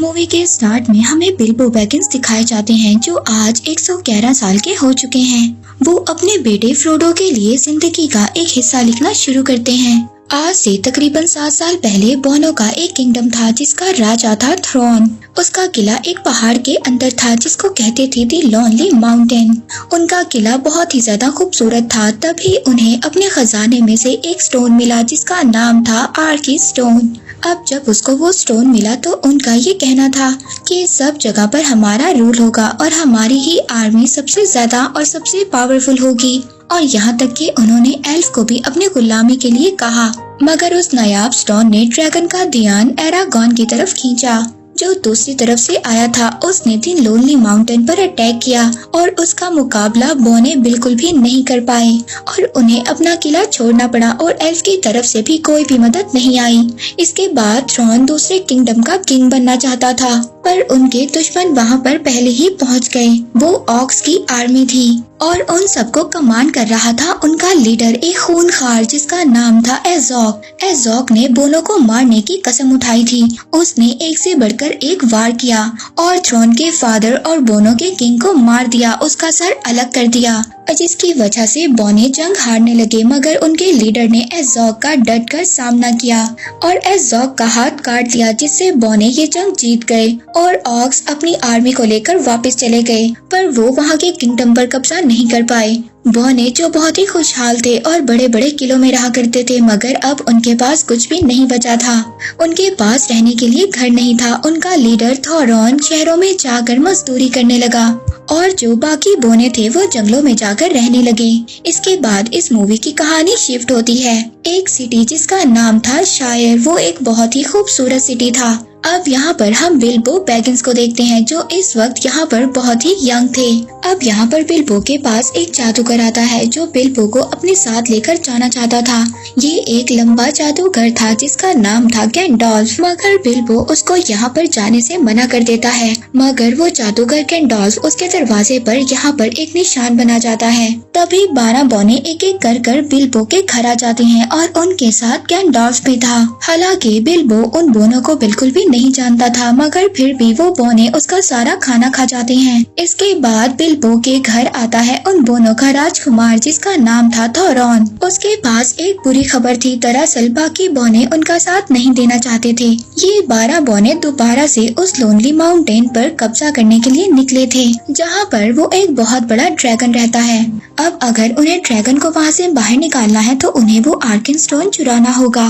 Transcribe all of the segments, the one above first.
Movie के start में हमें बिल्बो बैगिंस दिखाए जाते हैं जो आज 111 साल के हो चुके हैं। वो अपने बेटे फ्रोडो के लिए जिंदगी का एक हिस्सा लिखना शुरू करते हैं। आज से तकरीबन 7 साल पहले बोनो का एक किंगडम था जिसका राजा था थ्रोन। उसका किला एक पहाड़ के अंदर था जिसको कहते थे दी लोनली माउंटेन। उनका किला बहुत ही ज्यादा खूबसूरत था। तभी उन्हें अपने खजाने में से एक स्टोन मिला जिसका नाम था आर्की स्टोन। अब जब उसको वो स्टोन मिला तो उनका ये कहना था कि सब जगह पर हमारा रूल होगा और हमारी ही आर्मी सबसे ज्यादा और सबसे पावरफुल होगी। और यहाँ तक कि उन्होंने एल्फ को भी अपने गुलामी के लिए कहा। मगर उस नायाब स्टोन ने ड्रैगन का ध्यान एरागॉन की तरफ खींचा जो दूसरी तरफ से आया था। उसने दी लोनली माउंटेन पर अटैक किया और उसका मुकाबला बोने बिल्कुल भी नहीं कर पाए और उन्हें अपना किला छोड़ना पड़ा और एल्फ की तरफ से भी कोई भी मदद नहीं आई। इसके बाद थ्रोन दूसरे किंगडम का किंग बनना चाहता था पर उनके दुश्मन वहाँ पर पहले ही पहुँच गए। वो ऑक्स की आर्मी थी और उन सबको कमांड कर रहा था उनका लीडर एक खूनखार जिसका नाम था एज़ोक। एज़ोक ने बोनो को मारने की कसम उठाई थी। उसने एक से बढ़कर एक वार किया और थ्रोन के फादर और बोनो के किंग को मार दिया, उसका सर अलग कर दिया जिसकी वजह से बोने जंग हारने लगे। मगर उनके लीडर ने एज़ोक का डटकर सामना किया और एज़ोक का हाथ काट दिया जिससे बोने ये जंग जीत गए और ऑक्स अपनी आर्मी को लेकर वापस चले गए पर वो वहाँ के किंगडम पर कब्जा नहीं कर पाए। बोने जो बहुत ही खुशहाल थे और बड़े बड़े किलों में रहा करते थे मगर अब उनके पास कुछ भी नहीं बचा था। उनके पास रहने के लिए घर नहीं था। उनका लीडर थोरॉन शहरों में जाकर मजदूरी करने लगा और जो बाकी बोने थे वो जंगलों में जाकर रहने लगे। इसके बाद इस मूवी की कहानी शिफ्ट होती है एक सिटी जिसका नाम था शायर। वो एक बहुत ही खूबसूरत सिटी था। अब यहाँ पर हम बिल्बो बैगिंस को देखते हैं जो इस वक्त यहाँ पर बहुत ही यंग थे। अब यहाँ पर बिल्बो के पास एक जादूगर आता है जो बिल्बो को अपने साथ लेकर जाना चाहता था। ये एक लंबा जादूगर था जिसका नाम था गैंडोल्फ। मगर बिल्बो उसको यहाँ पर जाने से मना कर देता है। मगर वो जादूगर गैंडोल्फ उसके दरवाजे पर यहाँ पर एक निशान बना जाता है। तभी 12 बोने एक एक कर बिल्बो के घर आ जाते हैं और उनके साथ गैंडोल्फ भी था। हालांकि बिल्बो उन बोनों को बिल्कुल भी नहीं जानता था मगर फिर भी वो बोने उसका सारा खाना खा जाते हैं। इसके बाद बिल्बो के घर आता है उन बोनों का राजकुमार जिसका नाम था थोरॉन। उसके पास एक बुरी खबर थी। दरअसल बाकी बोने उनका साथ नहीं देना चाहते थे। ये 12 बोने दोबारा से उस लोनली माउंटेन पर कब्जा करने के लिए निकले थे जहाँ पर वो एक बहुत बड़ा ड्रैगन रहता है। अब अगर उन्हें ड्रैगन को वहाँ से बाहर निकालना है तो उन्हें वो आर्कन स्टोन चुराना होगा।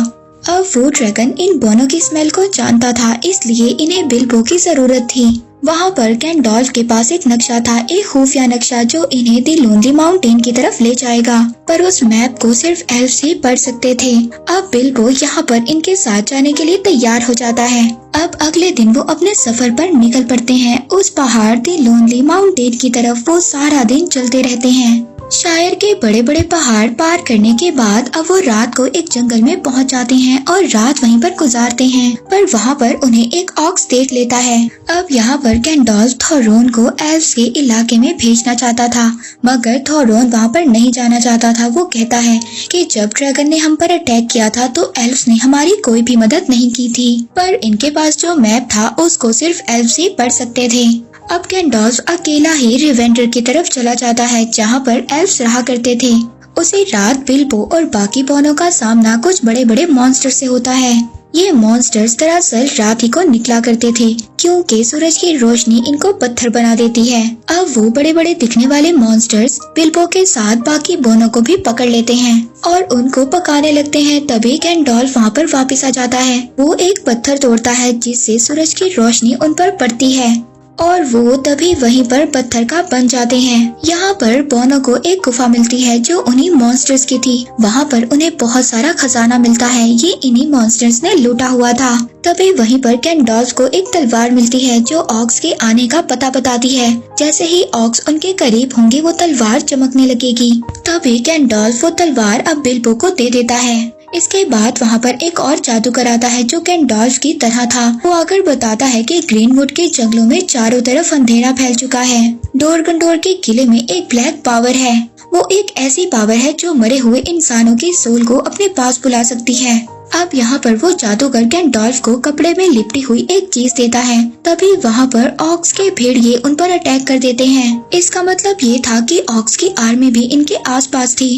अब वो ड्रैगन इन बोनों की स्मेल को जानता था इसलिए इन्हें बिल्बो की जरूरत थी। वहाँ पर गैंडोल्फ के पास एक नक्शा था, एक खुफिया नक्शा जो इन्हें दी लोनली माउंटेन की तरफ ले जाएगा पर उस मैप को सिर्फ एल्फ ही पढ़ सकते थे। अब बिल्बो यहाँ पर इनके साथ जाने के लिए तैयार हो जाता है। अब अगले दिन वो अपने सफर पर निकल पड़ते हैं उस पहाड़ दी लोनली माउंटेन की तरफ। वो सारा दिन चलते रहते हैं। शायर के बड़े बड़े पहाड़ पार करने के बाद अब वो रात को एक जंगल में पहुंच जाते हैं और रात वहीं पर गुजारते हैं पर वहाँ पर उन्हें एक ऑक्स देख लेता है। अब यहाँ पर गैंडोल्फ थोरॉन को एल्फ्स के इलाके में भेजना चाहता था मगर थोरॉन वहाँ पर नहीं जाना चाहता था। वो कहता है कि जब ड्रैगन ने हम पर अटैक किया था तो एल्फ्स ने हमारी कोई भी मदद नहीं की थी पर इनके पास जो मैप था उसको सिर्फ एल्फ्स ही पढ़ सकते थे। अब गैंडोल्फ अकेला ही रिवेंडर की तरफ चला जाता है जहाँ पर एल्फ्स रहा करते थे। उसी रात बिल्बो और बाकी बोनों का सामना कुछ बड़े बड़े मॉन्स्टर से होता है। ये मॉन्स्टर्स दरअसल रात ही को निकला करते थे क्योंकि सूरज की रोशनी इनको पत्थर बना देती है। अब वो बड़े बड़े दिखने वाले मॉन्स्टर्स बिल्बो के साथ बाकी बोनों को भी पकड़ लेते हैं और उनको पकाने लगते हैं। तभी गैंडोल्फ वहाँ पर वापस आ जाता है। वो एक पत्थर तोड़ता है जिससे सूरज की रोशनी उन पर पड़ती है और वो तभी वहीं पर पत्थर का बन जाते हैं। यहाँ पर बोनो को एक गुफा मिलती है जो उन्हीं मॉन्स्टर्स की थी। वहाँ पर उन्हें बहुत सारा खजाना मिलता है। ये इन्हीं मॉन्स्टर्स ने लूटा हुआ था। तभी वहीं पर गैंडोल्फ को एक तलवार मिलती है जो ऑक्स के आने का पता बताती है। जैसे ही ऑक्स उनके करीब होंगे वो तलवार चमकने लगेगी। तभी गैंडोल्फ वो तलवार अब बिल्बो को दे देता है। इसके बाद वहाँ पर एक और जादूगर आता है जो गैंडोल्फ की तरह था। वो आकर बताता है कि ग्रीनवुड के जंगलों में चारों तरफ अंधेरा फैल चुका है। डोरगंडोर के किले में एक ब्लैक पावर है। वो एक ऐसी पावर है जो मरे हुए इंसानों की सोल को अपने पास बुला सकती है। अब यहाँ पर वो जादूगर गैंडोल्फ को कपड़े में लिपटी हुई एक चीज देता है। तभी वहाँ पर ऑक्स के भेड़िए उन पर अटैक कर देते हैं। इसका मतलब ये था कि ऑक्स की आर्मी भी इनके आसपास थी।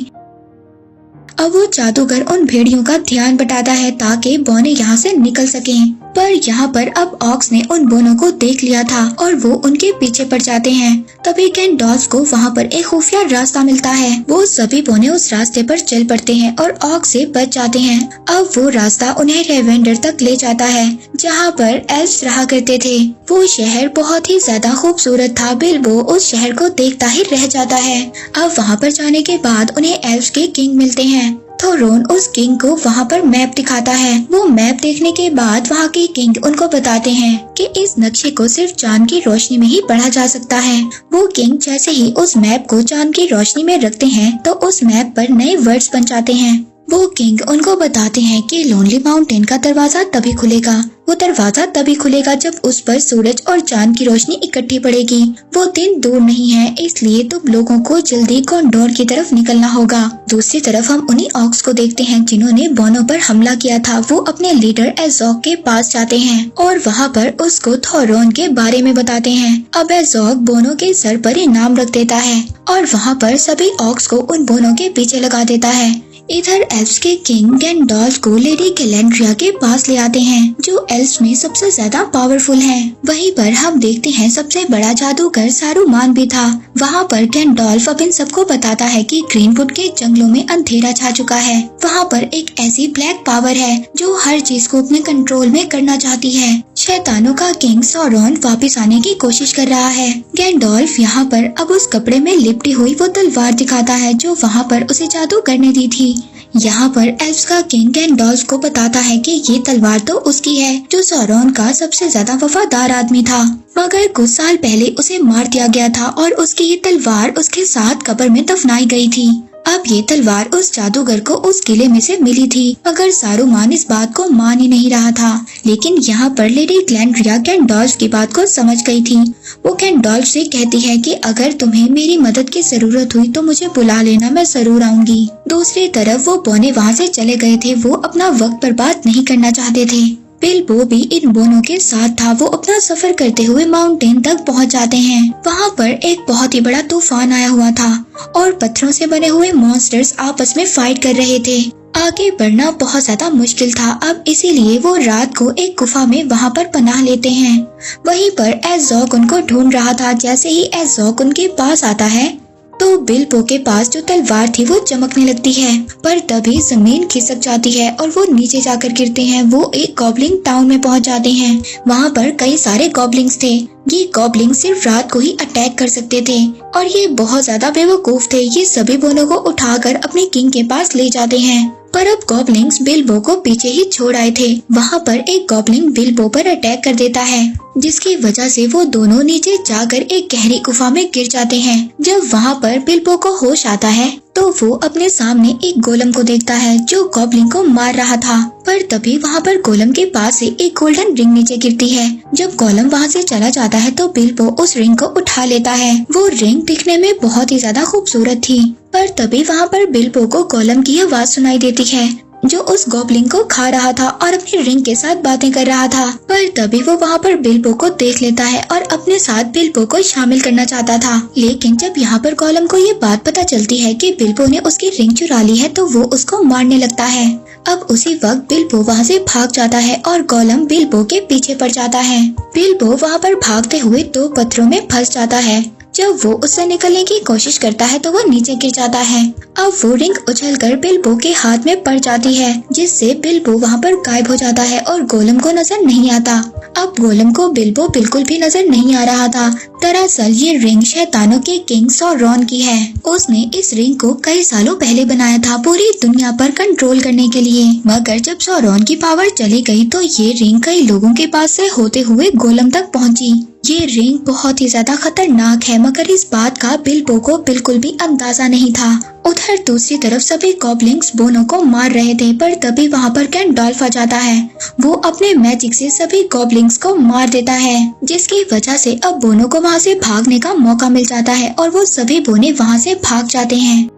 अब वो जादूगर उन भेड़ियों का ध्यान बटाता है ताकि बोने यहाँ से निकल सकें। पर यहाँ पर अब ऑक्स ने उन बोनों को देख लिया था और वो उनके पीछे पड़ जाते हैं। तभी गैंडोल्फ को वहाँ पर एक खुफिया रास्ता मिलता है। वो सभी बोने उस रास्ते पर चल पड़ते हैं और ऑक्स से बच जाते हैं। अब वो रास्ता उन्हें रेवेंडर तक ले जाता है जहाँ पर एल्फ्स रहा करते थे। वो शहर बहुत ही ज्यादा खूबसूरत था। बिल्बो उस शहर को देखता ही रह जाता है। अब वहाँ पर जाने के बाद उन्हें एल्फ्स के किंग मिलते हैं। थोरोन उस किंग को वहाँ पर मैप दिखाता है। वो मैप देखने के बाद वहाँ के किंग उनको बताते हैं कि इस नक्शे को सिर्फ चांद की रोशनी में ही पढ़ा जा सकता है। वो किंग जैसे ही उस मैप को चांद की रोशनी में रखते हैं तो उस मैप पर नए वर्ड्स बन जाते हैं। वो किंग उनको बताते हैं कि लोनली माउंटेन का दरवाजा तभी खुलेगा। वो दरवाजा तभी खुलेगा जब उस पर सूरज और चांद की रोशनी इकट्ठी पड़ेगी। वो दिन दूर नहीं है, इसलिए तुम लोगों को जल्दी कॉन्डोर की तरफ निकलना होगा। दूसरी तरफ हम उन्हीं ऑक्स को देखते हैं जिन्होंने बोनो पर हमला किया था। वो अपने लीडर एज़ोक के पास जाते हैं और वहाँ पर उसको थोरोन के बारे में बताते हैं। अब एज़ोक बोनो के सर पर इनाम रख देता है और वहाँ पर सभी ऑक्स को उन बोनो के पीछे लगा देता है। इधर एल्फ्स के किंग गैंडोल्फ को लेडी गैलेंड्रिया के पास ले आते हैं जो एल्फ्स में सबसे ज्यादा पावरफुल है। वहीं पर हम देखते हैं सबसे बड़ा जादूगर सारूमान भी था। वहाँ पर गैंडोल्फ अब इन सबको बताता है कि ग्रीनवुड के जंगलों में अंधेरा छा चुका है। वहाँ पर एक ऐसी ब्लैक पावर है जो हर चीज को अपने कंट्रोल में करना चाहती है। शैतानों का किंग सौरॉन वापस आने की कोशिश कर रहा है। गैंडोल्फ यहाँ पर अब उस कपड़े में लिपटी हुई वो तलवार दिखाता है जो वहाँ पर उसे जादू करने दी थी। यहाँ पर एल्फ्स का किंग गैंडोल्फ को बताता है कि ये तलवार तो उसकी है जो सौरॉन का सबसे ज्यादा वफादार आदमी था, मगर कुछ साल पहले उसे मार दिया गया था और उसकी ये तलवार उसके साथ कब्र में दफनाई गई थी। अब ये तलवार उस जादूगर को उस किले में से मिली थी, मगर सारूमान इस बात को मान ही नहीं रहा था। लेकिन यहाँ पर लेडी गैलेंड्रिया गैंडोल्फ की बात को समझ गई थी। वो गैंडोल्फ से कहती है कि अगर तुम्हें मेरी मदद की जरूरत हुई तो मुझे बुला लेना, मैं जरूर आऊंगी। दूसरी तरफ वो बोने वहाँ से चले गए थे। वो अपना वक्त बर्बाद नहीं करना चाहते थे। बिल्बो भी इन बोनों के साथ था। वो अपना सफर करते हुए माउंटेन तक पहुंच जाते हैं। वहां पर एक बहुत ही बड़ा तूफान आया हुआ था और पत्थरों से बने हुए मॉन्स्टर्स आपस में फाइट कर रहे थे। आगे बढ़ना बहुत ज्यादा मुश्किल था। अब इसीलिए वो रात को एक गुफा में वहां पर पनाह लेते हैं। वहीं पर एज़ोक उनको ढूंढ रहा था। जैसे ही एज़ोक उनके पास आता है तो बिल्बो के पास जो तलवार थी वो चमकने लगती है, पर तभी जमीन खिसक जाती है और वो नीचे जाकर गिरते हैं। वो एक गॉब्लिंग टाउन में पहुंच जाते हैं। वहाँ पर कई सारे गॉब्लिंग्स थे। ये गॉब्लिंग सिर्फ रात को ही अटैक कर सकते थे और ये बहुत ज्यादा बेवकूफ थे। ये सभी बोनों को उठाकर अपने किंग के पास ले जाते हैं, पर अब गॉब्लिंग्स बिल्बो को पीछे ही छोड़ आए थे। वहाँ पर एक गॉब्लिंग बिल्बो पर अटैक कर देता है, जिसकी वजह से वो दोनों नीचे जाकर एक गहरी गुफा में गिर जाते हैं। जब वहाँ पर बिल्बो को होश आता है तो वो अपने सामने एक गोलम को देखता है जो गॉब्लिन को मार रहा था, पर तभी वहाँ पर गोलम के पास से एक गोल्डन रिंग नीचे गिरती है। जब गोलम वहाँ से चला जाता है तो बिल्बो उस रिंग को उठा लेता है। वो रिंग दिखने में बहुत ही ज्यादा खूबसूरत थी, पर तभी वहाँ पर बिल्बो को गोलम की आवाज सुनाई देती है जो उस गॉब्लिन को खा रहा था और अपनी रिंग के साथ बातें कर रहा था। पर तभी वो वहाँ पर बिल्बो को देख लेता है और अपने साथ बिल्बो को शामिल करना चाहता था। लेकिन जब यहाँ पर गोलम को ये बात पता चलती है कि बिल्बो ने उसकी रिंग चुरा ली है तो वो उसको मारने लगता है। अब उसी वक्त बिल्बो वहाँ से भाग जाता है और गोलम बिल्बो के पीछे पड़ जाता है। बिल्बो वहाँ पर भागते हुए दो पत्थरों में फंस जाता है। जब वो उससे निकलने की कोशिश करता है तो वो नीचे गिर जाता है। अब वो रिंग उछलकर बिल्बो के हाथ में पड़ जाती है, जिससे बिल्बो वहाँ पर गायब हो जाता है और गोलम को नजर नहीं आता। अब गोलम को बिल्बो बिल्कुल भी नजर नहीं आ रहा था। दरअसल ये रिंग शैतानों के किंग सौरॉन की है। उसने इस रिंग को कई सालों पहले बनाया था पूरी दुनिया पर कंट्रोल करने के लिए, मगर जब सौरॉन की पावर चली गई तो ये रिंग कई लोगों के पास से होते हुए गोलम तक पहुँची। ये रिंग बहुत ही ज्यादा खतरनाक है, मगर इस बात का बिल्बो को बिल्कुल भी अंदाजा नहीं था। उधर दूसरी तरफ सभी गॉब्लिन्स बोनो को मार रहे थे, पर तभी वहाँ पर गैंडॉल्फ आ जाता है। वो अपने मैजिक से सभी गॉब्लिन्स को मार देता है, जिसकी वजह से अब बोनो को वहाँ से भागने का मौका मिल जाता है और वो सभी बोने वहाँ से भाग जाते हैं।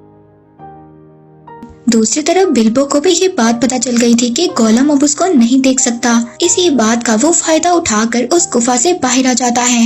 दूसरी तरफ बिल्बो को भी ये बात पता चल गई थी कि गोलम अब उसको नहीं देख सकता। इसी बात का वो फायदा उठाकर उस गुफा से बाहर आ जाता है।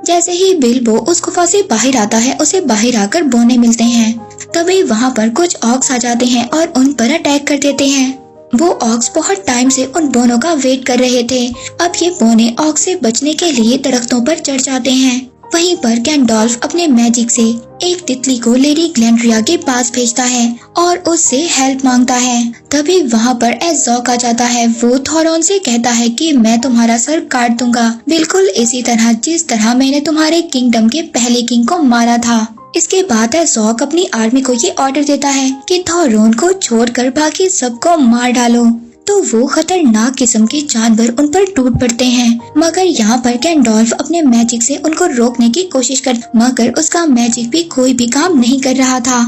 जैसे ही बिल्बो उस गुफा से बाहर आता है, उसे बाहर आकर बोने मिलते हैं। तभी वहाँ पर कुछ ऑक्स आ जाते हैं और उन पर अटैक कर देते हैं। वो ऑक्स बहुत टाइम से उन बोनों का वेट कर रहे थे। अब ये बोने ऑक्स से बचने के लिए दरख्तों पर चढ़ जाते हैं। वहीं पर गैंडॉल्फ अपने मैजिक से एक तितली को लेडी ग्लैंड्रिया के पास भेजता है और उससे हेल्प मांगता है। तभी वहाँ पर एज़ोक आ जाता है। वो थोरॉन से कहता है कि मैं तुम्हारा सर काट दूंगा, बिल्कुल इसी तरह जिस तरह मैंने तुम्हारे किंगडम के पहले किंग को मारा था। इसके बाद एज़ोक अपनी आर्मी को ये ऑर्डर देता है कि थोरॉन को छोड़कर बाकी सबको मार डालो। तो वो खतरनाक किस्म के जानवर उन पर टूट पड़ते हैं, मगर यहाँ पर गैंडॉल्फ अपने मैजिक से उनको रोकने की कोशिश कर, मगर उसका मैजिक भी कोई भी काम नहीं कर रहा था।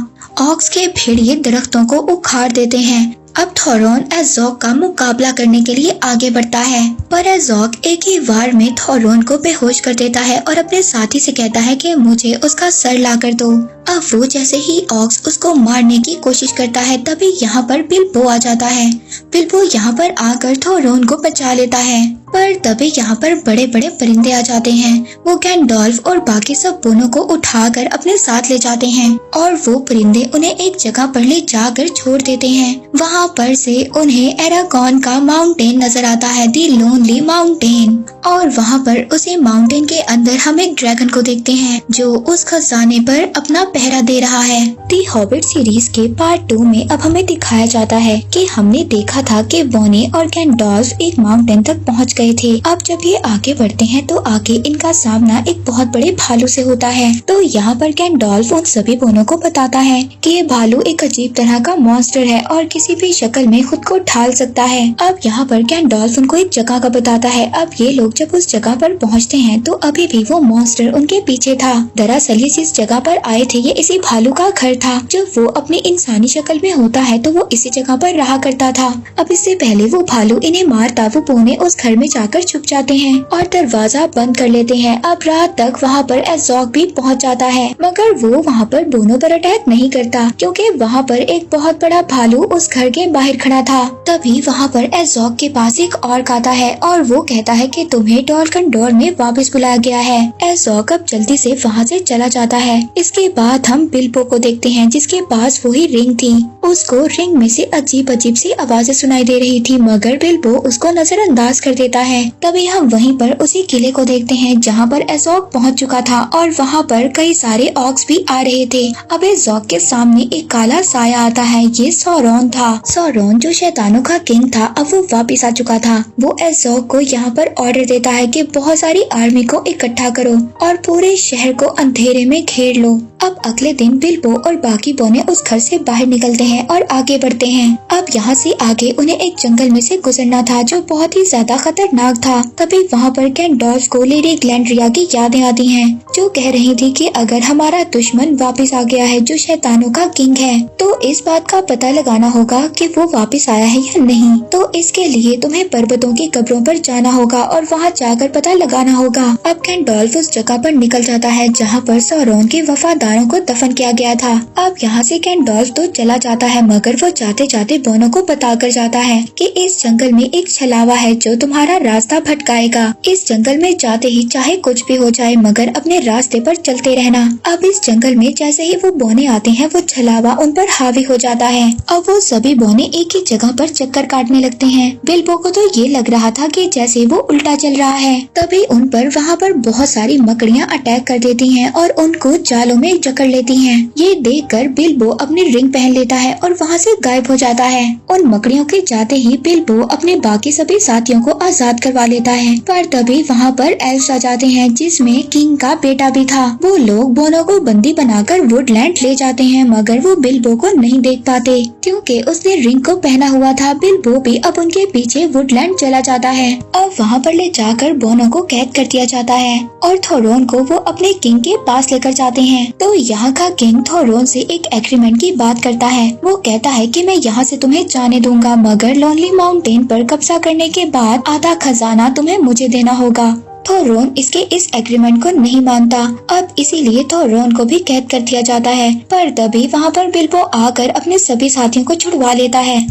ऑक्स के भेड़िए दरख्तों को उखाड़ देते हैं। अब थोरॉन एज़ोक का मुकाबला करने के लिए आगे बढ़ता है, पर एज़ोक एक ही वार में थोरॉन को बेहोश कर देता है और अपने साथी से कहता है कि मुझे उसका सर ला कर दो। अब वो जैसे ही ऑक्स उसको मारने की कोशिश करता है, तभी यहाँ पर बिल्बो आ जाता है। बिल्बो यहाँ पर आकर थोरॉन को बचा लेता है, पर तभी यहाँ पर बड़े बड़े परिंदे आ जाते हैं। वो गैंडॉल्फ और बाकी सब बोनों को उठाकर अपने साथ ले जाते हैं और वो परिंदे उन्हें एक जगह पर ले जाकर छोड़ देते हैं। वहाँ पर से उन्हें एरागॉन का माउंटेन नजर आता है, दी लोनली माउंटेन। और वहाँ पर उसी माउंटेन के अंदर हम एक ड्रैगन को देखते हैं जो उस खजाने पर अपना पहरा दे रहा है। दी हॉबिट सीरीज के पार्ट 2 में अब हमें दिखाया जाता है कि हमने देखा था कि बोने और गैंडॉल्फ एक माउंटेन तक पहुँच गए थे। अब जब ये आगे बढ़ते हैं तो आगे इनका सामना एक बहुत बड़े भालू से होता है। तो यहाँ पर गैंडॉल्फ उन सभी बोनों को बताता है कि ये भालू एक अजीब तरह का मॉन्स्टर है और किसी भी शक्ल में खुद को ढाल सकता है। अब यहाँ पर गैंडॉल्फ उनको एक जगह का बताता है। अब ये लोग जब उस जगह पर पहुँचते हैं तो अभी भी वो मॉन्स्टर उनके पीछे था। दरअसल ये जिस जगह पर आए थे ये इसी भालू का घर था। जब वो अपनी इंसानी शक्ल में होता है तो वो इसी जगह पर रहा करता था। अब इससे पहले वो भालू इन्हें मारता, वो बोने उस घर में जाकर छुप जाते हैं और दरवाजा बंद कर लेते हैं। अब रात तक वहाँ पर एज़ोक भी पहुँच जाता है, मगर वो वहाँ पर बोनों पर अटैक नहीं करता क्योंकि वहाँ पर एक बहुत बड़ा भालू उस घर के बाहर खड़ा था। तभी वहाँ पर एज़ोक के पास एक ऑर्क आता है और वो कहता है कि तुम्हें डॉल्कन-डोर में वापस बुलाया गया है। एज़ोक अब जल्दी से वहाँ से चला जाता है। इसके बाद हम बिल्बो को देखते हैं जिसके पास वही रिंग थी। उसको रिंग में से अजीब अजीब सी आवाजें सुनाई दे रही थी, मगर बिल्बो उसको नजरअंदाज कर देता है। तभी हम वहीं पर उसी किले को देखते हैं जहाँ पर एज़ोक पहुँच चुका था और वहाँ पर कई सारे ऑक्स भी आ रहे थे। अब एज़ोक के सामने एक काला साया आता है। ये सौरॉन था। सौरॉन जो शैतानों का किंग था अब वो वापिस आ चुका था। वो एज़ोक को यहाँ पर ऑर्डर देता है कि बहुत सारी आर्मी को इकट्ठा करो और पूरे शहर को अंधेरे में घेर लो। अब अगले दिन बिल्बो और बाकी बोने उस घर से बाहर निकलते हैं और आगे बढ़ते हैं। अब यहाँ से आगे उन्हें एक जंगल में से गुजरना था जो बहुत ही ज्यादा खतरनाक था। तभी वहाँ पर गैंडॉल्फ को लेडी ग्लैंड्रिया की यादें आती हैं जो कह रही थी कि अगर हमारा दुश्मन वापस आ गया है जो शैतानों का किंग है तो इस बात का पता लगाना होगा कि वो वापस आया है या नहीं। तो इसके लिए तुम्हें पर्वतों की कब्रों पर जाना होगा और वहाँ जाकर पता लगाना होगा। अब गैंडॉल्फ उस जगह पर निकल जाता है जहाँ पर सौरॉन के वफादारों को दफन किया गया था। अब यहाँ से गैंडॉल्फ तो चला जाता है, मगर वो जाते जाते बोनों को बता कर जाता है कि इस जंगल में एक छलावा है जो तुम्हारा रास्ता भटकाएगा। इस जंगल में जाते ही चाहे कुछ भी हो जाए मगर अपने रास्ते पर चलते रहना। अब इस जंगल में जैसे ही वो बोने आते हैं वो छलावा उन पर हावी हो जाता है। अब वो सभी बोने एक ही जगह पर चक्कर काटने लगते हैं। बिल्बो को तो ये लग रहा था कि जैसे वो उल्टा चल रहा है। तभी उन पर वहाँ पर बहुत सारी मकड़ियाँ अटैक कर देती हैं और उनको जालों में जकड़ लेती हैं। ये देखकर बिल्बो अपनी रिंग पहन लेता है और वहाँ से गायब हो जाता है। उन मकड़ियों के जाते ही बिल्बो अपने बाकी सभी साथियों को आजाद करवा लेता है, पर तभी वहाँ पर एल्फ्स आ जाते हैं जिसमें किंग का बेटा भी था। वो लोग बोनो को बंदी बनाकर वुडलैंड ले जाते हैं, मगर वो बिल्बो को नहीं देख पाते क्योंकि उसने रिंग को पहना हुआ था। बिल्बो भी अब उनके पीछे वुडलैंड चला जाता है। अब वहाँ पर ले जाकर बोनो को कैद कर दिया जाता है और थोरोन को वो अपने किंग के पास लेकर जाते हैं। तो यहाँ का किंग थोरोन से एक एग्रीमेंट की बात करता है। वो कहता है कि मैं यहाँ से तुम्हें जाने दूंगा, मगर लोनली माउंटेन पर कब्जा करने के बाद आधा खजाना तुम्हें मुझे देना होगा। थोरोन इसके इस एग्रीमेंट को नहीं मानता। अब इसीलिए थोरोन को भी कैद कर दिया जाता है, पर तभी वहाँ पर बिल्बो आकर अपने सभी साथियों को छुड़वा लेता है।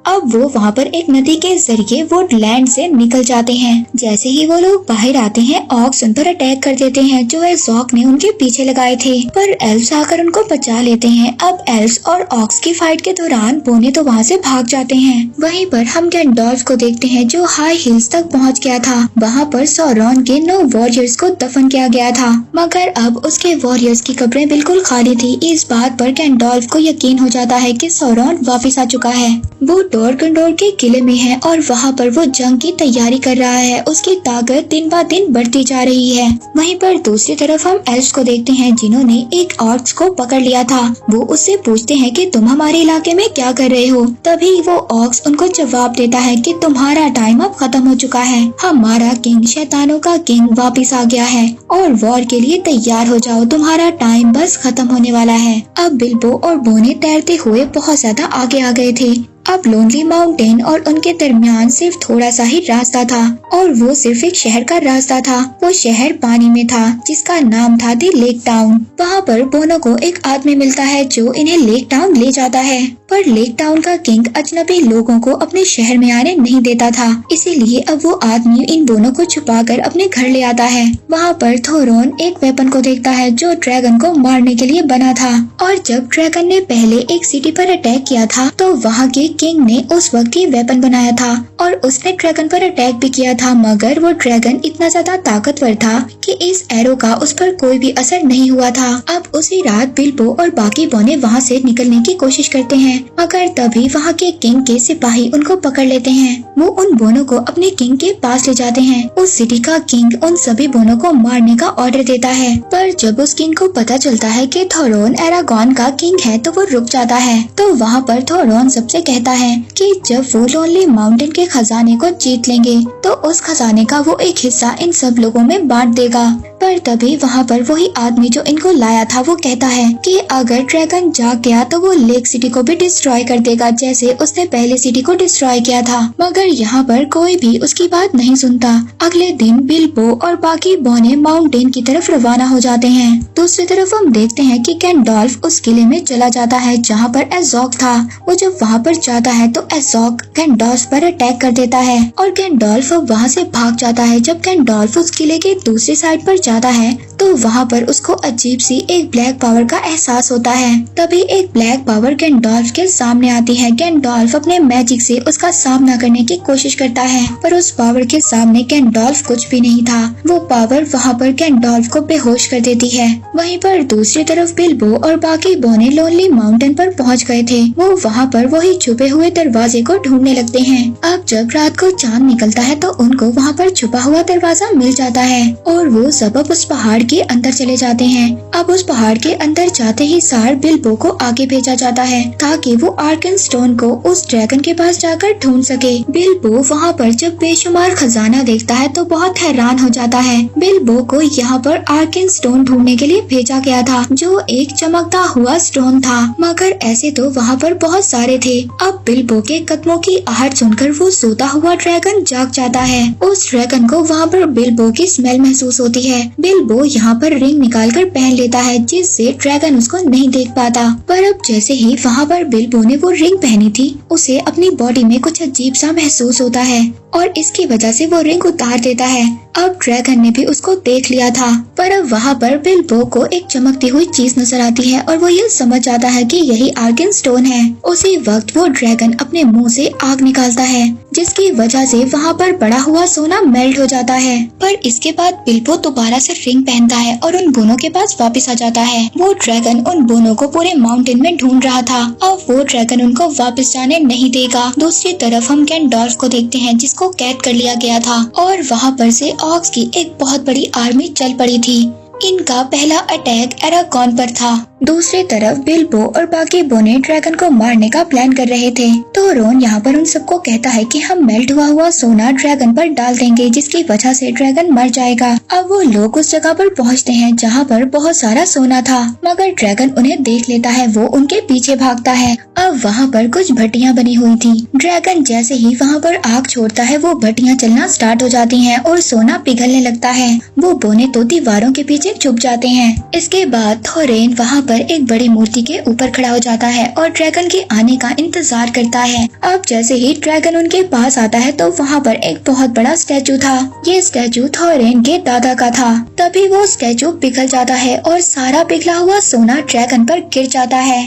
अब वो वहाँ पर एक नदी के जरिए वुडलैंड से निकल जाते हैं। जैसे ही वो लोग बाहर आते हैं, ऑक्स उन पर अटैक कर देते हैं जो एज़ोक ने उनके पीछे लगाए थे, पर एल्फ्स आकर उनको बचा लेते हैं। अब एल्फ्स और ऑक्स की फाइट के दौरान बोने तो वहाँ से भाग जाते हैं। वहीं पर हम गैंडोल्फ को देखते हैं जो हाई हिल्स तक पहुँच गया था। वहाँ पर सौरॉन के 9 वॉरियर्स को दफन किया गया था, मगर अब उसके वॉरियर्स की कब्रें बिल्कुल खाली थी। इस बात पर गैंडोल्फ को यकीन हो जाता है कि सौरॉन वापिस आ चुका है। वो डोरगंडोर के किले में है और वहाँ पर वो जंग की तैयारी कर रहा है। उसकी ताकत दिन ब दिन बढ़ती जा रही है। वहीं पर दूसरी तरफ हम एल्फ्स को देखते हैं जिन्होंने एक ऑक्स को पकड़ लिया था। वो उससे पूछते हैं कि तुम हमारे इलाके में क्या कर रहे हो। तभी वो ऑक्स उनको जवाब देता है कि तुम्हारा टाइम अब खत्म हो चुका है। हमारा किंग, शैतानों का किंग वापिस आ गया है और वॉर के लिए तैयार हो जाओ, तुम्हारा टाइम बस खत्म होने वाला है। अब बिल्बो और बोने तैरते हुए बहुत ज्यादा आगे आ गए थे। अब लोनली माउंटेन और उनके दरमियान सिर्फ थोड़ा सा ही रास्ता था और वो सिर्फ एक शहर का रास्ता था। वो शहर पानी में था जिसका नाम था दी लेक टाउन। वहाँ पर बोनो को एक आदमी मिलता है जो इन्हें लेक टाउन ले जाता है, पर लेक टाउन का किंग अजनबी लोगों को अपने शहर में आने नहीं देता था। इसीलिए अब वो आदमी इन दोनों को छुपाकर अपने घर ले आता है। वहाँ पर थोरोन एक वेपन को देखता है जो ड्रैगन को मारने के लिए बना था, और जब ड्रैगन ने पहले एक सिटी पर अटैक किया था तो वहाँ के किंग ने उस वक्त ही वेपन बनाया था और उसने ड्रैगन पर अटैक भी किया था, मगर वो ड्रैगन इतना ज्यादा ताकतवर था कि इस एरो का उस पर कोई भी असर नहीं हुआ था। अब उसी रात बिल्बो और बाकी बोने वहाँ से निकलने की कोशिश करते हैं, मगर तभी वहाँ के किंग के सिपाही उनको पकड़ लेते हैं। वो उन बोनों को अपने किंग के पास ले जाते हैं। उस सिटी का किंग उन सभी बोनों को मारने का ऑर्डर देता है, पर जब उस किंग को पता चलता है कि थोरोन एरागॉन का किंग है तो वो रुक जाता है। तो वहाँ पर थोरोन सबसे कहता है कि जब वो लोनली माउंटेन के खजाने को जीत लेंगे तो उस खजाने का वो एक हिस्सा इन सब लोगों में बांट देगा। पर तभी वहाँ पर वही आदमी जो इनको लाया था वो कहता है कि अगर ड्रैगन जाग गया तो वो लेक सिटी को भी डिस्ट्रॉय कर देगा जैसे उसने पहले सिटी को डिस्ट्रॉय किया था। मगर यहाँ पर कोई भी उसकी बात नहीं सुनता। अगले दिन बिल्बो और बाकी बोने माउंटेन की तरफ रवाना हो जाते हैं। दूसरी तरफ हम देखते हैं कि गैंडोल्फ उस किले में चला जाता है जहाँ पर एज़ोक था। वो जब वहाँ पर जाता है तो एज़ोक गैंडोल्फ पर अटैक कर देता है और गैंडोल्फ वहाँ से भाग जाता है। जब गैंडोल्फ उस किले के दूसरी साइड पर जाता है तो वहाँ पर उसको अजीब सी एक ब्लैक पावर का एहसास होता है। तभी एक ब्लैक पावर गैंडोल्फ के सामने आती है। गैंडोल्फ अपने मैजिक से उसका सामना करने की कोशिश करता है, पर उस पावर के सामने गैंडोल्फ कुछ भी नहीं था। वो पावर वहाँ पर गैंडोल्फ को बेहोश कर देती है। वहीं पर दूसरी तरफ बिल्बो और बाकी बोने लोनली माउंटेन पर पहुँच गए थे। वो वहाँ पर वही छुपे हुए दरवाजे को ढूंढने लगते हैं। अब जब रात को चांद निकलता है तो उनको वहाँ पर छुपा हुआ दरवाजा मिल जाता है और वो सब उस पहाड़ के अंदर चले जाते हैं। अब उस पहाड़ के अंदर जाते ही सार बिल्बो को आगे भेजा जाता है ताकि वो आर्कन स्टोन को उस ड्रैगन के पास जाकर ढूंढ सके। बिल्बो वहाँ पर जब बेशुमार खजाना देखता है तो बहुत हैरान हो जाता है। बिल्बो को यहाँ पर आर्कन स्टोन ढूंढने के लिए भेजा गया था जो एक चमकता हुआ स्टोन था, मगर ऐसे तो वहाँ पर बहुत सारे थे। अब बिल्बो के कदमों की आहट सुनकर वो सोता हुआ ड्रैगन जाग जाता है। उस ड्रैगन को वहाँ पर बिल्बो की स्मेल महसूस होती है। बिल्बो यहाँ पर रिंग निकालकर पहन लेता है जिससे ड्रैगन उसको नहीं देख पाता, पर अब जैसे ही वहाँ पर बिल्बो ने वो रिंग पहनी थी उसे अपनी बॉडी में कुछ अजीब सा महसूस होता है और इसकी वजह से वो रिंग उतार देता है। अब ड्रैगन ने भी उसको देख लिया था, पर अब वहाँ पर बिल्बो को एक चमकती हुई चीज नजर आती है और वो ये समझ जाता है कि यही आर्कन स्टोन है। उसी वक्त वो ड्रैगन अपने मुंह से आग निकालता है जिसकी वजह से वहाँ पर पड़ा हुआ सोना मेल्ट हो जाता है। पर इसके बाद बिल्बो दोबारा से रिंग पहनता है और उन बोनों के पास वापस आ जाता है। वो ड्रैगन उन बोनों को पूरे माउंटेन में ढूंढ रहा था। अब वो ड्रैगन उनको वापस जाने नहीं देगा। दूसरी तरफ हम गैंडोल्फ को देखते हैं जिसको कैद कर लिया गया था और वहाँ पर से ऑक्स की एक बहुत बड़ी आर्मी चल पड़ी थी। इनका पहला अटैक एरागॉन पर था। दूसरी तरफ बिल्बो और बाकी बोने ड्रैगन को मारने का प्लान कर रहे थे। तो रोन यहाँ पर उन सबको कहता है कि हम मेल्ट हुआ सोना ड्रैगन पर डाल देंगे जिसकी वजह से ड्रैगन मर जाएगा। अब वो लोग उस जगह पर पहुँचते हैं जहाँ पर बहुत सारा सोना था, मगर ड्रैगन उन्हें देख लेता है। वो उनके पीछे भागता है। अब वहाँ पर कुछ भट्टियाँ बनी हुई थी। ड्रैगन जैसे ही वहाँ पर आग छोड़ता है वो भट्टियाँ चलना स्टार्ट हो जाती हैं और सोना पिघलने लगता है। वो बोने तो दीवारों के पीछे छुप जाते हैं। इसके बाद थोरेन वहाँ पर एक बड़ी मूर्ति के ऊपर खड़ा हो जाता है और ड्रैगन के आने का इंतजार करता है। अब जैसे ही ड्रैगन उनके पास आता है तो वहाँ पर एक बहुत बड़ा स्टैचू था। ये स्टैचू थोरेन के दादा का था। तभी वो स्टैचू पिघल जाता है और सारा पिघला हुआ सोना ड्रैगन पर गिर जाता है।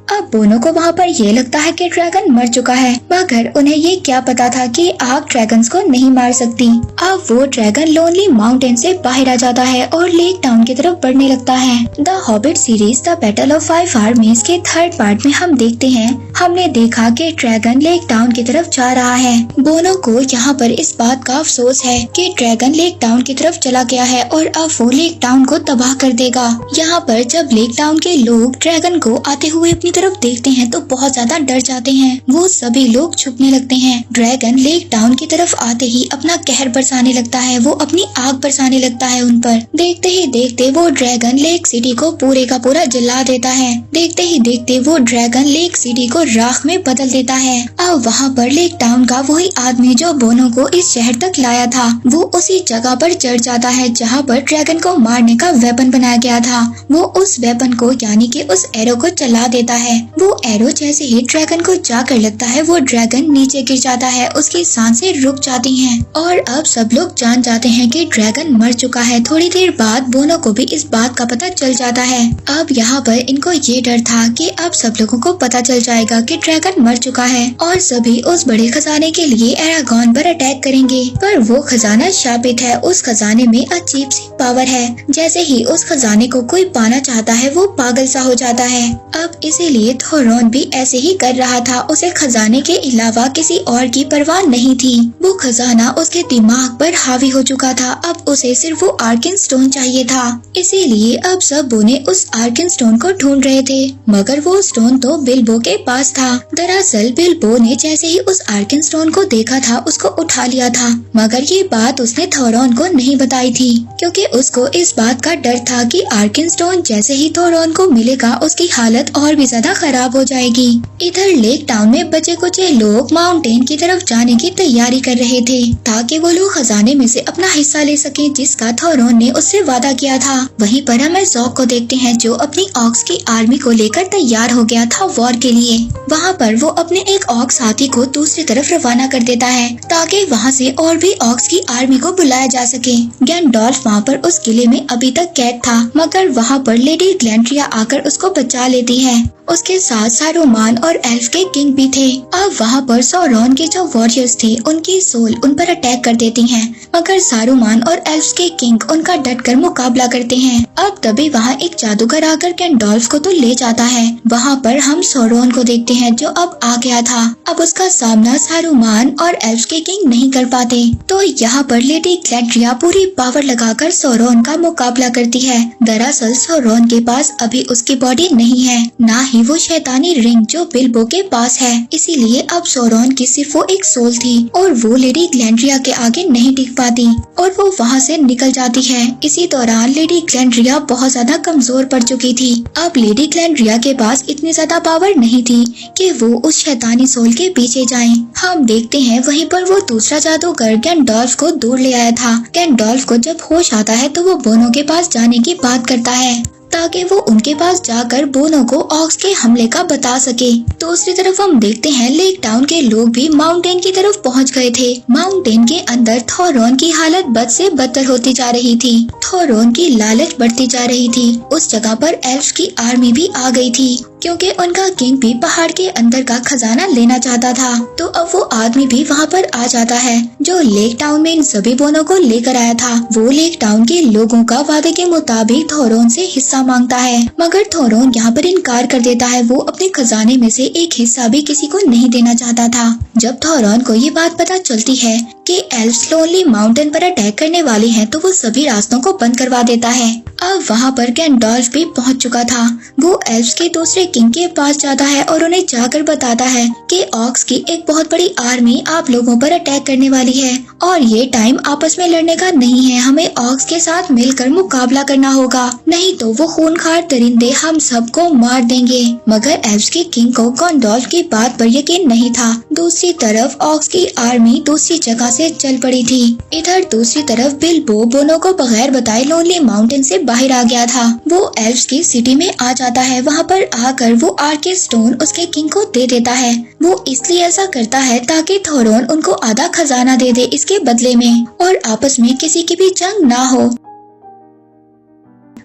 अब बोनो को वहाँ पर ये लगता है कि ड्रैगन मर चुका है, मगर उन्हें ये क्या पता था कि आग ड्रैगन्स को नहीं मार सकती। अब वो ड्रैगन लोनली माउंटेन से बाहर आ जाता है और लेक टाउन की तरफ बढ़ने लगता है। The hobbit series the battle of 5 आर्मीज के 3rd पार्ट में हम देखते हैं, हमने देखा कि ड्रैगन लेक टाउन की तरफ जा रहा है। बोनो को यहाँ पर इस बात का अफसोस है कि ड्रैगन लेक टाउन की तरफ चला गया है और अब वो लेक टाउन को तबाह कर देगा। यहाँ पर जब लेक टाउन के लोग ड्रैगन को आते हुए अपनी तरफ देखते हैं तो बहुत ज्यादा डर जाते हैं। वो सभी लोग छुपने लगते हैं। ड्रैगन लेक टाउन की तरफ आते ही अपना कहर बरसाने लगता है। वो अपनी आग बरसाने लगता है उन पर। देखते ही देखते वो ड्रैगन लेक सिटी को पूरे का पूरा जला देता है। देखते ही देखते वो ड्रैगन लेक सिटी को राख में बदल देता है। अब वहाँ पर लेक टाउन का वही आदमी जो बोनो को इस शहर तक लाया था, वो उसी जगह पर चढ़ जाता है जहाँ पर ड्रैगन को मारने का वेपन बनाया गया था। वो उस वेपन को यानी कि उस एरो को चला देता है। वो एरो जैसे ही ड्रैगन को जाकर लगता है वो ड्रैगन नीचे गिर जाता है। उसकी सांसें रुक जाती हैं और अब सब लोग जान जाते हैं कि ड्रैगन मर चुका है। थोड़ी देर बाद बोनो को भी इस बात का पता चल जाता है। अब यहाँ पर इनको ये डर था कि अब सब लोगों को पता चल जाएगा कि ड्रैगन मर चुका है और सभी उस बड़े खजाने के लिए एरागॉन पर अटैक करेंगे। पर वो खजाना शापित है। उस खजाने में अजीब सी पावर है। जैसे ही उस खजाने को कोई पाना चाहता है वो पागल सा हो जाता है। अब इसीलिए थोरॉन भी ऐसे ही कर रहा था। उसे खजाने के अलावा किसी और की परवाह नहीं थी। वो खजाना उसके दिमाग पर हावी हो चुका था। अब उसे सिर्फ वो आर्कन स्टोन चाहिए था। इसीलिए अब सब बोने उस आर्कन स्टोन को ढूंढ रहे थे, मगर वो स्टोन तो बिल्बो के पास था। दरअसल बिल्बो ने जैसे ही उस आर्कन स्टोन को देखा था उसको उठा लिया था, मगर ये बात उसने थोरॉन को नहीं बताई थी क्योंकि उसको इस बात का डर था कि आर्कन स्टोन जैसे ही थोरॉन को मिलेगा उसकी हालत और भी ज्यादा खराब हो जाएगी। इधर लेक टाउन में बचे कुचे लोग माउंटेन की तरफ जाने की तैयारी कर रहे थे ताकि वो लोग खजाने में से अपना हिस्सा ले सकें जिसका थोरॉन ने उससे वादा किया था। वहीं पर हम ज़ॉक को देखते हैं जो अपनी ऑक्स की आर्मी को लेकर तैयार हो गया था वॉर के लिए। वहाँ पर वो अपने एक ऑक्स साथी को दूसरी तरफ रवाना कर देता है ताकि वहाँ से और भी ऑक्स की आर्मी को बुलाया जा सके। गैंडोल्फ वहाँ पर उस किले में अभी तक कैद था, मगर वहाँ पर लेडी ग्लैंड्रिया आकर उसको बचा लेती है। उसके साथ सारूमान और एल्फ के किंग भी थे। अब वहाँ पर सौरॉन के जो वॉरियर्स थे उनकी सोल उन पर अटैक कर देती हैं, मगर सारूमान और एल्फ के किंग उनका डटकर मुकाबला करते हैं। अब तभी वहाँ एक जादूगर आकर गैंडोल्फ को तो ले जाता है। वहाँ पर हम सौरॉन को देखते हैं जो अब आ गया था। अब उसका सामना सारूमान और एल्फ के किंग नहीं कर पाते, तो यहाँ पर लेडी ग्लैंड्रिया पूरी पावर लगाकर सौरॉन का मुकाबला करती है। दरअसल सौरॉन के पास अभी उसकी बॉडी नहीं है, ना ही वो शैतानी रिंग जो बिल्बो के पास है। इसीलिए अब सौरॉन की सिर्फ वो एक सोल थी और वो लेडी ग्लैंड्रिया के आगे नहीं टिक पाती और वो वहाँ से निकल जाती है। इसी दौरान लेडी ग्लैंड्रिया बहुत ज्यादा कमजोर पड़ चुकी थी। अब लेडी ग्लैंड्रिया के पास इतनी ज्यादा पावर नहीं थी कि वो उस शैतानी सोल के पीछे जाए। हम देखते हैं वहीं पर वो दूसरा जादूगर गैंडोल्फ को दूर ले आया था। गैंडोल्फ को जब होश आता है तो वो बोनो के पास जाने की बात करता है ताकि वो उनके पास जाकर बोनो को ऑक्स के हमले का बता सके। दूसरी तरफ हम देखते हैं लेक टाउन के लोग भी माउंटेन की तरफ पहुंच गए थे। माउंटेन के अंदर थोरॉन की हालत बद से बदतर होती जा रही थी। थोरॉन की लालच बढ़ती जा रही थी। उस जगह पर एल्फ की आर्मी भी आ गई थी क्योंकि उनका किंग भी पहाड़ के अंदर का खजाना लेना चाहता था। तो अब वो आदमी भी वहाँ पर आ जाता है जो लेक टाउन में इन सभी बोनों को लेकर आया था। वो लेक टाउन के लोगों का वादे के मुताबिक थोरोन से हिस्सा मांगता है, मगर थोरोन यहाँ पर इनकार कर देता है। वो अपने खजाने में से एक हिस्सा भी किसी को नहीं देना चाहता था। जब थोरोन को ये बात पता चलती है कि एल्व्स लोनली माउंटेन पर अटैक करने वाले हैं, तो वो सभी रास्तों को बंद करवा देता है। अब वहाँ पर गैंडोल्फ भी पहुँच चुका था। वो एल्व्स के दूसरे किंग के पास जाता है और उन्हें जाकर बताता है कि ऑक्स की एक बहुत बड़ी आर्मी आप लोगों पर अटैक करने वाली है और ये टाइम आपस में लड़ने का नहीं है। हमें ऑक्स के साथ मिलकर मुकाबला करना होगा, नहीं तो वो खूनखार दरिंदे हम सबको मार देंगे। मगर एल्व्स के किंग को गैंडोल्फ की बात पर यकीन नहीं था। दूसरी तरफ ऑक्स की आर्मी दूसरी जगह से चल पड़ी थी। इधर दूसरी तरफ बिल्बो बोनो को बगैर बताए लोनली माउंटेन से बाहर आ गया था। वो एल्व्स की सिटी में आ जाता है। वहाँ पर आकर वो आर्के स्टोन उसके किंग को दे देता है। वो इसलिए ऐसा करता है ताकि थोरोन उनको आधा खजाना दे दे इसके बदले में और आपस में किसी की भी जंग ना हो।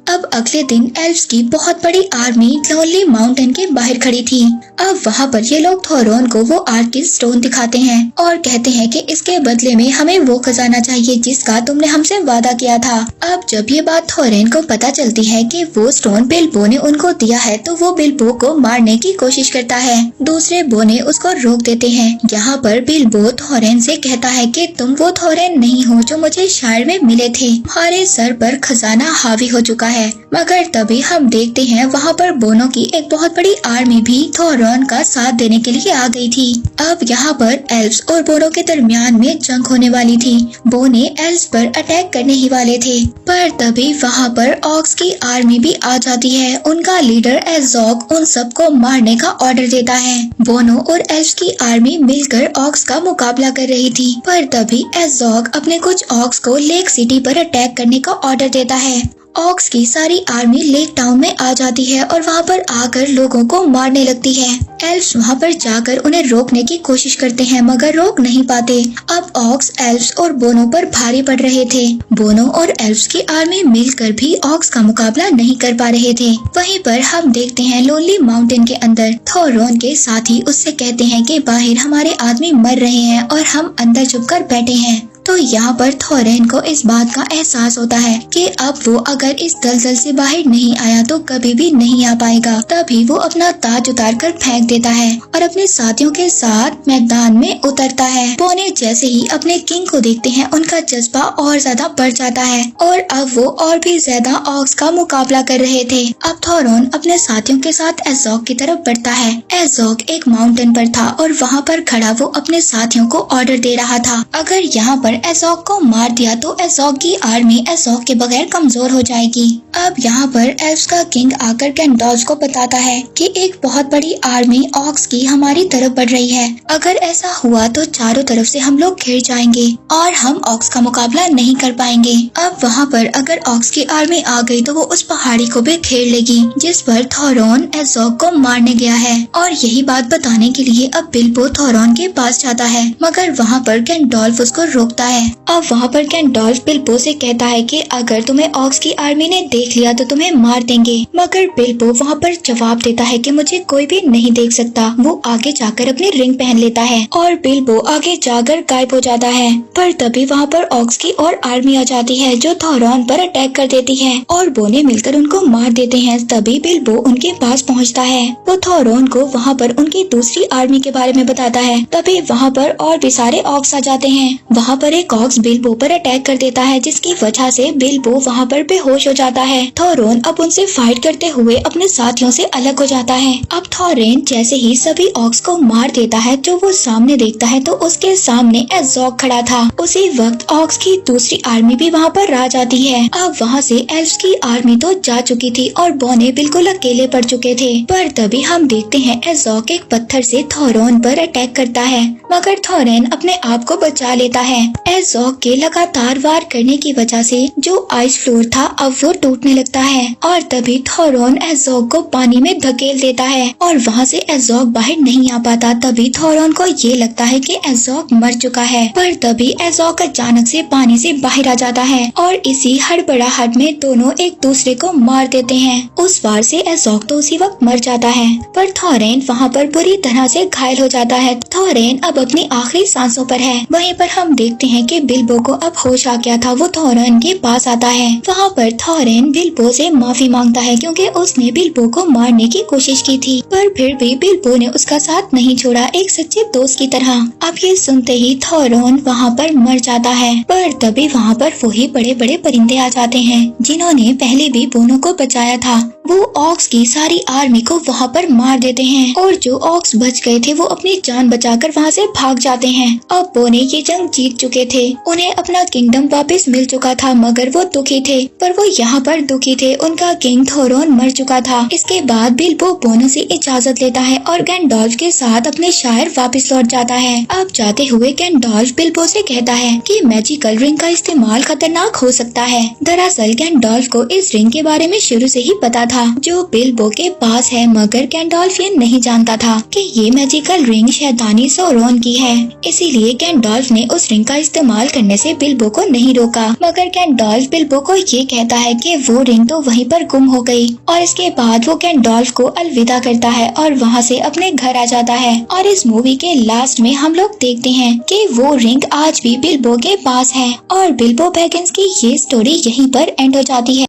अब अगले दिन एल्व्स की बहुत बड़ी आर्मी लोनली माउंटेन के बाहर खड़ी थी। अब वहाँ पर ये लोग थोरोन को वो आर्किस स्टोन दिखाते हैं और कहते हैं कि इसके बदले में हमें वो खजाना चाहिए जिसका तुमने हमसे वादा किया था। अब जब ये बात थोरेन को पता चलती है कि वो स्टोन बिल्बो ने उनको दिया है, तो वो बिल्बो को मारने की कोशिश करता है। दूसरे बोने उसको रोक देते हैं। यहाँ पर बिल्बो थोरेन से कहता है कि तुम वो थोरेन नहीं हो जो मुझे शहर में मिले थे। हमारे सर पर खजाना हावी हो चुका है। मगर तभी हम देखते हैं वहाँ पर बोनों की एक बहुत बड़ी आर्मी भी थोरोन का साथ देने के लिए आ गई थी। अब यहाँ पर एल्व्स और बोनों के दरमियान में जंग होने वाली थी। बोने एल्व्स पर अटैक करने ही वाले थे, पर तभी वहाँ पर ऑक्स की आर्मी भी आ जाती है। उनका लीडर एज़ोग उन सबको मारने का ऑर्डर देता है। बोनो और एल्व्स की आर्मी मिलकर ऑक्स का मुकाबला कर रही थी, पर तभी एज़ोग अपने कुछ ऑक्स को लेक सिटी पर अटैक करने का ऑर्डर देता है। ऑक्स की सारी आर्मी लेक टाउन में आ जाती है और वहाँ पर आकर लोगों को मारने लगती है। एल्व्स वहाँ पर जाकर उन्हें रोकने की कोशिश करते हैं, मगर रोक नहीं पाते। अब ऑक्स एल्व्स और बोनो पर भारी पड़ रहे थे। बोनो और एल्व्स की आर्मी मिलकर भी ऑक्स का मुकाबला नहीं कर पा रहे थे। वहीं पर हम देखते हैं लोनली माउंटेन के अंदर थोरोन के साथी उससे कहते हैं कि बाहर हमारे आदमी मर रहे हैं और हम अंदर छुपकर बैठे हैं। तो यहाँ पर थोरेन को इस बात का एहसास होता है कि अब वो अगर इस दलदल से बाहर नहीं आया तो कभी भी नहीं आ पाएगा। तभी वो अपना ताज उतार कर फेंक देता है और अपने साथियों के साथ मैदान में उतरता है। बोने जैसे ही अपने किंग को देखते हैं उनका जज्बा और ज्यादा बढ़ जाता है और अब वो और भी ज्यादा ऑक्स का मुकाबला कर रहे थे। अब थोरोन अपने साथियों के साथ एज़ोग की तरफ बढ़ता है। एज़ोग एक माउंटेन पर था और वहाँ पर खड़ा वो अपने साथियों को ऑर्डर दे रहा था, अगर यहाँ पर एज़ोग को मार दिया तो एज़ोग की आर्मी एज़ोग के बगैर कमजोर हो जाएगी। अब यहाँ पर एल्व्स का किंग आकर गैंडोल्फ को बताता है कि एक बहुत बड़ी आर्मी ऑक्स की हमारी तरफ बढ़ रही है। अगर ऐसा हुआ तो चारों तरफ से हम लोग घिर जाएंगे और हम ऑक्स का मुकाबला नहीं कर पाएंगे। अब वहाँ पर अगर ऑक्स की आर्मी आ गई तो वो उस पहाड़ी को भी घेर लेगी जिस पर थोरोन एज़ोग को मारने गया है। और यही बात बताने के लिए अब बिल्बो थोरोन के पास जाता है, मगर वहाँ पर गैंडोल्फ उसको रोकता है। अब वहाँ पर गैंडोल्फ बिल्बो से कहता है कि अगर तुम्हें ऑक्स की आर्मी ने देख लिया तो तुम्हें मार देंगे। मगर बिल्बो वहाँ पर जवाब देता है कि मुझे कोई भी नहीं देख सकता। वो आगे जाकर अपनी रिंग पहन लेता है और बिल्बो आगे जाकर गायब हो जाता है। पर तभी वहाँ पर ऑक्स की और आर्मी आ जाती है जो थोरोन पर अटैक कर देती है और बोने मिलकर उनको मार देते हैं। तभी बिल्बो उनके पास पहुँचता है। वो थोरोन को वहाँ पर उनकी दूसरी आर्मी के बारे में बताता है। तभी वहाँ पर और भी सारे ऑक्स आ जाते हैं। वहाँ पर एक ऑक्स बिल्बो पर अटैक कर देता है जिसकी वजह से बिल्बो वहाँ पर बेहोश हो जाता है। थोरोन अब उनसे फाइट करते हुए अपने साथियों से अलग हो जाता है। अब थोरेन जैसे ही सभी ऑक्स को मार देता है जो वो सामने देखता है तो उसके सामने एज़ोग खड़ा था। उसी वक्त ऑक्स की दूसरी आर्मी भी वहाँ पर आ जाती है। अब वहाँ से एल्व्स की आर्मी तो जा चुकी थी और बोने बिल्कुल अकेले पड़ चुके थे। पर तभी हम देखते हैं एज़ोग एक पत्थर से थोरोन पर अटैक करता है, मगर थोरेन अपने आप को बचा लेता है एज़ोक के लगातार वार करने की वजह से जो आइस फ्लोर था अब वो टूटने लगता है और तभी थोरॉन एज़ोक को पानी में धकेल देता है और वहाँ से एज़ोक बाहर नहीं आ पाता। तभी थोरॉन को ये लगता है कि एज़ोक मर चुका है, पर तभी एज़ोक अचानक से पानी से बाहर आ जाता है और इसी हड़बड़ाहट में दोनों एक दूसरे को मार देते हैं। उस वार से एज़ोक तो उसी वक्त मर जाता है, पर थोरैन वहाँ पर बुरी तरह से घायल हो जाता है। थोरैन अब अपनी आखिरी सांसों पर है। वहीं पर हम देखते हैं कि बिल्बो को अब होश आ गया था। वो थोरैन के पास आता है। वहाँ पर थोरैन बिल्बो से माफी मांगता है क्योंकि उसने बिल्बो को मारने की कोशिश की थी, पर फिर भी बिल्बो ने उसका साथ नहीं छोड़ा, एक सच्चे दोस्त की तरह। अब ये सुनते ही थोरॉन वहाँ पर मर जाता है, पर तभी वहाँ पर वही बड़े बड़े परिंदे आ जाते हैं जिन्होंने पहले भी बोनो को बचाया था। वो ऑक्स की सारी आर्मी को वहाँ पर मार देते हैं और जो ऑक्स बच गए थे वो अपनी जान बचाकर वहाँ से भाग जाते हैं। अब बोने ये जंग जीत चुके थे, उन्हें अपना किंगडम वापस मिल चुका था, मगर वो दुखी थे। पर वो यहाँ पर दुखी थे, उनका किंग थोरॉन मर चुका था। इसके बाद बिल्बो बोनो से इजाजत लेता है और गैंडोल्फ के साथ अपने शहर वापस लौट जाता है। अब जाते हुए गैंडोल्फ बिल्बो से कहता है कि मैजिकल रिंग का इस्तेमाल खतरनाक हो सकता है। दरअसल गैंडोल्फ को इस रिंग के बारे में शुरू से ही पता था जो बिल्बो के पास है, मगर गैंडोल्फ ये नहीं जानता था कि ये मैजिकल रिंग शैतानी सोरोन की है। इसीलिए गैंडोल्फ ने उस रिंग का इस्तेमाल करने से बिल्बो को नहीं रोका, मगर गैंडोल्फ बिल्बो को ये कहता है कि वो रिंग तो वहीं पर गुम हो गई और इसके बाद वो गैंडोल्फ को अलविदा करता है और वहाँ से अपने घर आ जाता है। और इस मूवी के लास्ट में हम लोग देखते हैं कि वो रिंग आज भी बिल्बो के पास है और बिल्बो बैगिंस की ये स्टोरी यहीं पर एंड हो जाती है।